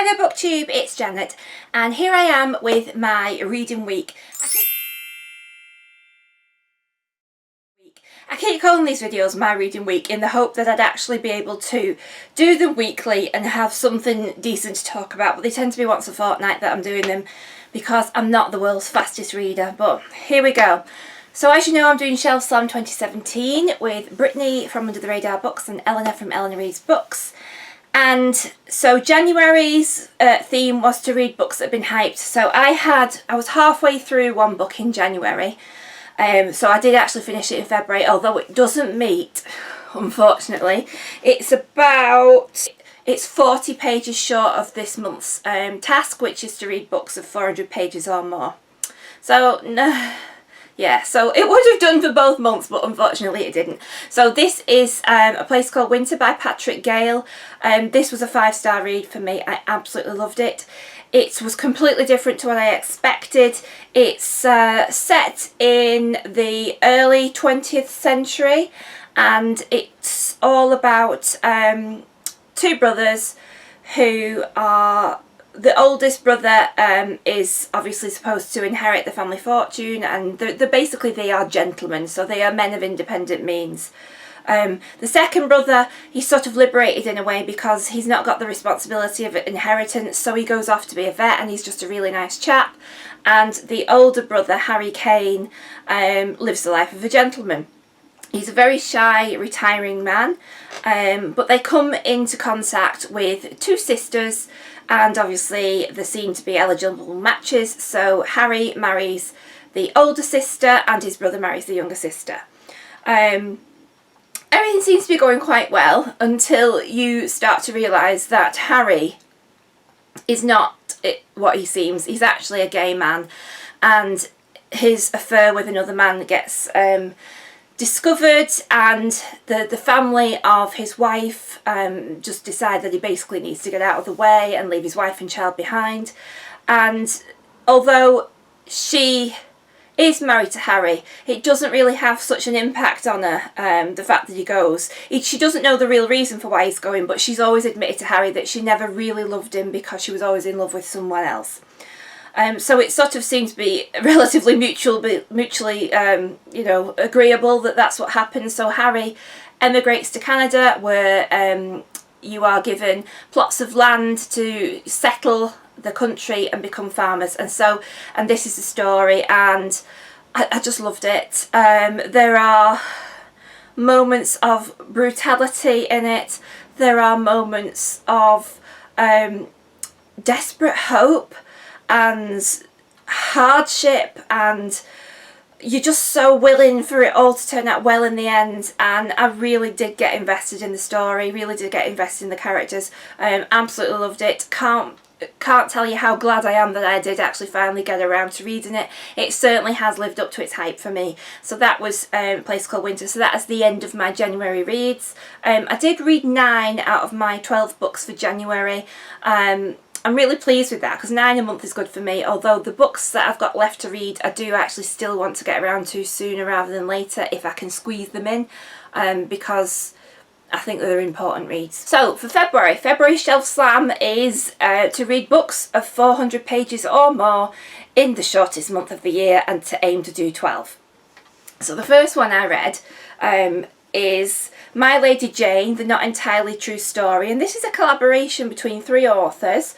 Hi there BookTube, it's Janet and here I am with my reading week. I keep calling these videos my reading week in the hope that I'd actually be able to do them weekly and have something decent to talk about, but they tend to be once a fortnight that I'm doing them because I'm not the world's fastest reader, but here we go. So as you know, I'm doing Shelf Slam 2017 with Brittany from Under the Radar Books and Eleanor from Eleanor Reads Books. And so January's theme was to read books that had been hyped. So I was halfway through one book in January. So I did actually finish it in February, although it doesn't meet, unfortunately. It's 40 pages short of this month's task, which is to read books of 400 pages or more. So, no. Yeah, so it would have done for both months, but unfortunately it didn't. So this is A Place Called Winter by Patrick Gale. This was a 5-star read for me. I absolutely loved it. It was completely different to what I expected. It's set in the early 20th century and it's all about two brothers who are... The oldest brother is obviously supposed to inherit the family fortune, and they are gentlemen, so they are men of independent means. The second brother, he's sort of liberated in a way because he's not got the responsibility of inheritance, so he goes off to be a vet and he's just a really nice chap. And the older brother, Harry Kane, lives the life of a gentleman. He's a very shy, retiring man, but they come into contact with two sisters, and obviously there seem to be eligible matches, so Harry marries the older sister and his brother marries the younger sister. Everything seems to be going quite well until you start to realise that Harry is not what he seems. He's actually a gay man, and his affair with another man gets discovered, and the family of his wife just decide that he basically needs to get out of the way and leave his wife and child behind. And although she is married to Harry, it doesn't really have such an impact on her, the fact that he goes. She doesn't know the real reason for why he's going, but she's always admitted to Harry that she never really loved him because she was always in love with someone else. So it sort of seems to be relatively mutually, you know, agreeable that that's what happens. So Harry emigrates to Canada, where you are given plots of land to settle the country and become farmers. And this is the story, and I just loved it. There are moments of brutality in it. There are moments of desperate hope and hardship, and you're just so willing for it all to turn out well in the end. And I really did get invested in the story, really did get invested in the characters. Absolutely loved it. Can't tell you how glad I am that I did actually finally get around to reading it. It certainly has lived up to its hype for me. So that was A Place Called Winter. So that is the end of my January reads. I did read 9 out of my 12 books for January. I'm really pleased with that because 9 a month is good for me, although the books that I've got left to read I do actually still want to get around to sooner rather than later if I can squeeze them in, because I think they're important reads. So for February Shelf Slam is to read books of 400 pages or more in the shortest month of the year and to aim to do 12. So the first one I read is My Lady Jane, The Not Entirely True Story, and this is a collaboration between 3 authors,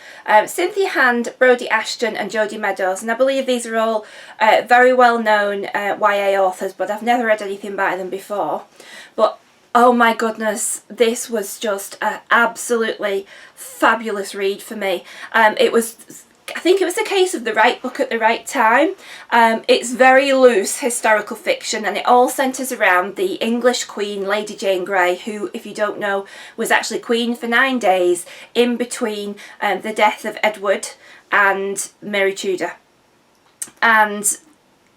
Cynthia Hand, Brodie Ashton and Jodie Meadows, and I believe these are all very well known YA authors, but I've never read anything by them before. But oh my goodness, this was just an absolutely fabulous read for me. I think it was a case of the right book at the right time. It's very loose historical fiction, and it all centres around the English Queen, Lady Jane Grey, who, if you don't know, was actually Queen for 9 days in between the death of Edward and Mary Tudor. And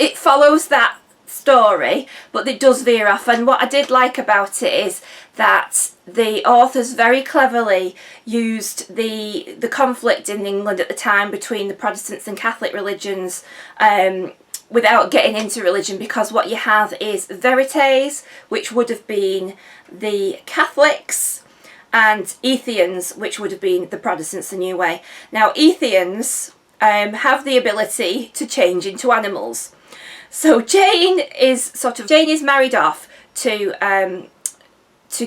it follows that story, but it does veer off, and what I did like about it is that the authors very cleverly used the conflict in England at the time between the Protestants and Catholic religions without getting into religion, because what you have is Veritas, which would have been the Catholics, and Ethians, which would have been the Protestants the New Way. Now Ethians have the ability to change into animals. So Jane is married off to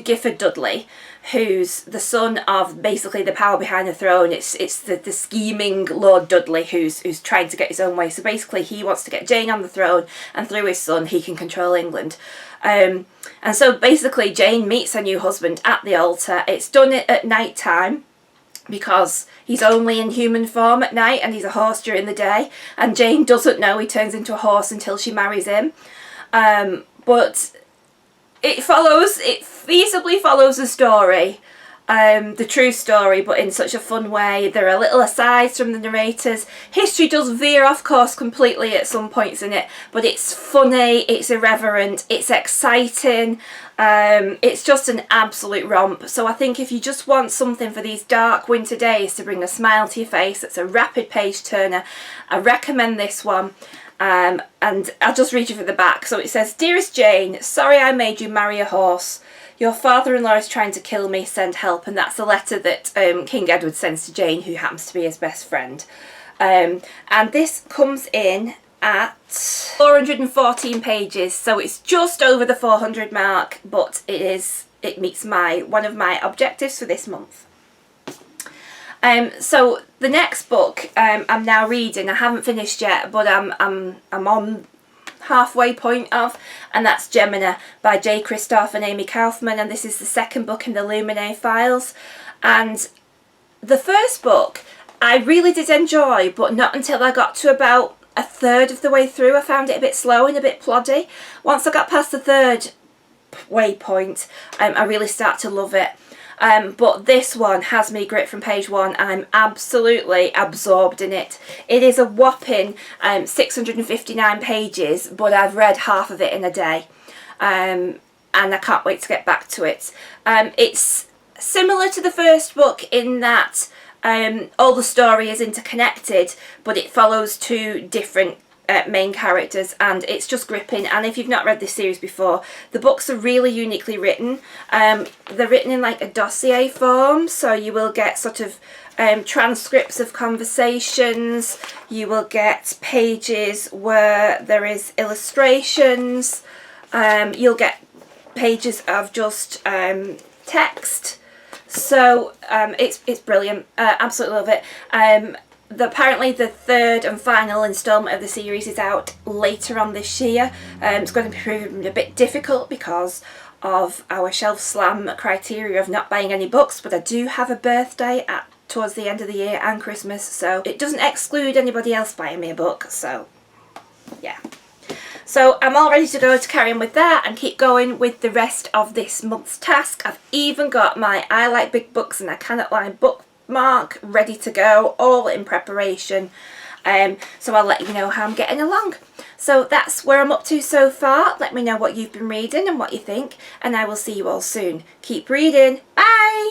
Gifford Dudley, who's the son of basically the power behind the throne. It's the scheming Lord Dudley who's trying to get his own way. So basically he wants to get Jane on the throne, and through his son he can control England. And so basically Jane meets her new husband at the altar. It's done at night time, because he's only in human form at night and he's a horse during the day, and Jane doesn't know he turns into a horse until she marries him. But it feasibly follows the story, the true story, but in such a fun way. There are little asides from the narrators. History does veer off course completely at some points in it, but it's funny, it's irreverent, it's exciting. It's just an absolute romp. So I think if you just want something for these dark winter days to bring a smile to your face, it's a rapid page turner, I recommend this one. And I'll just read you from the back. So it says, "Dearest Jane, sorry I made you marry a horse. Your father-in-law is trying to kill me, send help." And that's the letter that King Edward sends to Jane, who happens to be his best friend. And this comes in at 414 pages, so it's just over the 400 mark, but it meets one of my objectives for this month. So the next book I'm now reading, I haven't finished yet, but I'm on halfway point of, and that's Gemena by J. Kristoff and Amy Kaufman, and this is the second book in the Lumine files. And the first book I really did enjoy, but not until I got to about a third of the way through. I found it a bit slow and a bit ploddy. Once I got past the third waypoint, I really start to love it. But this one has me gripped from page one. I'm absolutely absorbed in it. It is a whopping 659 pages, but I've read half of it in a day. And I can't wait to get back to it. It's similar to the first book in that all the story is interconnected, but it follows two different main characters, and it's just gripping. And if you've not read this series before, the books are really uniquely written. They're written in like a dossier form, so you will get sort of transcripts of conversations, you will get pages where there is illustrations, you'll get pages of just text. So it's brilliant. Absolutely love it. Apparently the third and final instalment of the series is out later on this year. It's going to be proving a bit difficult because of our shelf slam criteria of not buying any books, but I do have a birthday towards the end of the year and Christmas, so it doesn't exclude anybody else buying me a book. So yeah, so I'm all ready to go to carry on with that and keep going with the rest of this month's task. I've even got my I Like Big Books and I Cannot Lie bookmark ready to go, all in preparation. So I'll let you know how I'm getting along. So that's where I'm up to so far. Let me know what you've been reading and what you think, and I will see you all soon. Keep reading. Bye!